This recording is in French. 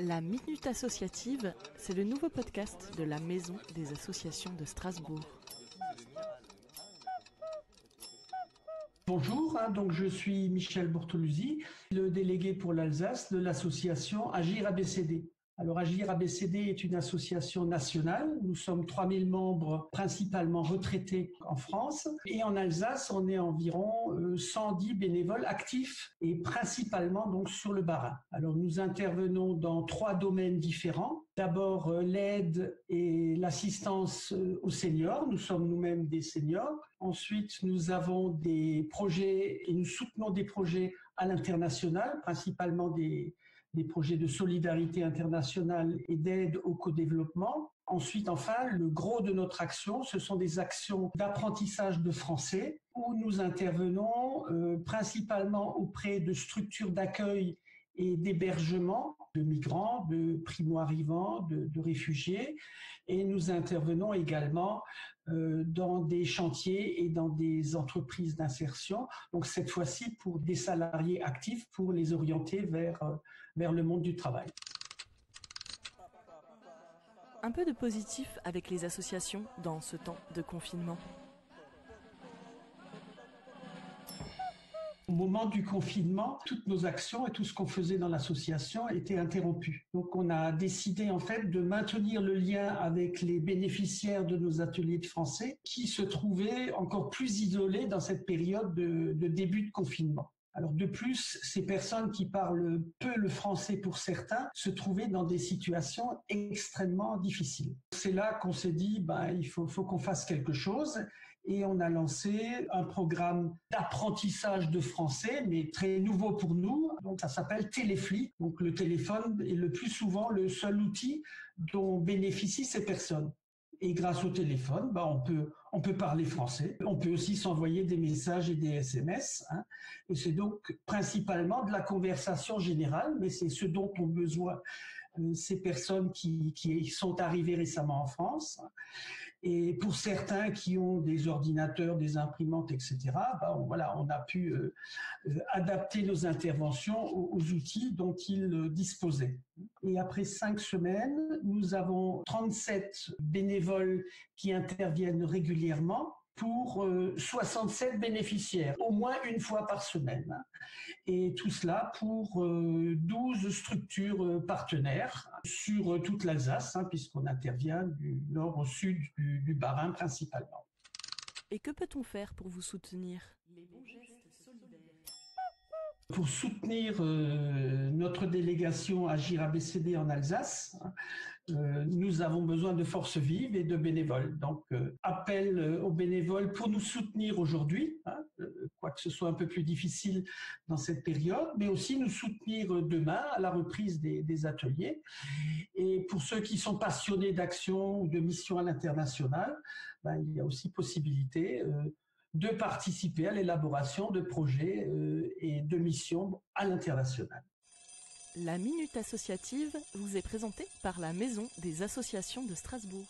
La Minute Associative, c'est le nouveau podcast de la Maison des associations de Strasbourg. Bonjour, donc je suis Michel Bortoluzzi, le délégué pour l'Alsace de l'association Agir ABCD. Alors Agir ABCD est une association nationale. Nous sommes 3000 membres principalement retraités en France. Et en Alsace, on est environ 110 bénévoles actifs et principalement donc sur le Bas-Rhin. Alors nous intervenons dans 3 domaines différents. D'abord l'aide et l'assistance aux seniors. Nous sommes nous-mêmes des seniors. Ensuite, nous avons des projets et nous soutenons des projets à l'international, principalement des projets de solidarité internationale et d'aide au co-développement. Ensuite, enfin, le gros de notre action, ce sont des actions d'apprentissage de français où nous intervenons principalement auprès de structures d'accueil et d'hébergement de migrants, de primo-arrivants, de réfugiés. Et nous intervenons également dans des chantiers et dans des entreprises d'insertion. Donc cette fois-ci pour des salariés actifs, pour les orienter vers le monde du travail. Un peu de positif avec les associations dans ce temps de confinement. Au moment du confinement, toutes nos actions et tout ce qu'on faisait dans l'association étaient interrompus. Donc on a décidé en fait de maintenir le lien avec les bénéficiaires de nos ateliers de français qui se trouvaient encore plus isolés dans cette période de début de confinement. Alors de plus, ces personnes qui parlent peu le français pour certains se trouvaient dans des situations extrêmement difficiles. C'est là qu'on s'est dit, il faut qu'on fasse quelque chose et on a lancé un programme d'apprentissage de français, mais très nouveau pour nous. Donc ça s'appelle Téléfli. Donc le téléphone est le plus souvent le seul outil dont bénéficient ces personnes. Et grâce au téléphone, on peut parler français. On peut aussi s'envoyer des messages et des SMS. Et c'est donc principalement de la conversation générale, mais c'est ce dont ont besoin ces personnes qui sont arrivées récemment en France. Et pour certains qui ont des ordinateurs, des imprimantes, etc., on a pu adapter nos interventions aux outils dont ils disposaient. Et après 5 semaines, nous avons 37 bénévoles qui interviennent régulièrement pour 67 bénéficiaires, au moins une fois par semaine. Et tout cela pour 12 structures partenaires sur toute l'Alsace, puisqu'on intervient du nord au sud du Bas-Rhin principalement. Et que peut-on faire pour vous soutenir ? Les bons gestes solidaires. Pour soutenir notre délégation Agir ABCD en Alsace, nous avons besoin de forces vives et de bénévoles. Donc, appel aux bénévoles pour nous soutenir aujourd'hui, quoique ce soit un peu plus difficile dans cette période, mais aussi nous soutenir demain à la reprise des ateliers. Et pour ceux qui sont passionnés d'action ou de mission à l'international, il y a aussi possibilité de participer à l'élaboration de projets et de missions à l'international. La Minute Associative vous est présentée par la Maison des associations de Strasbourg.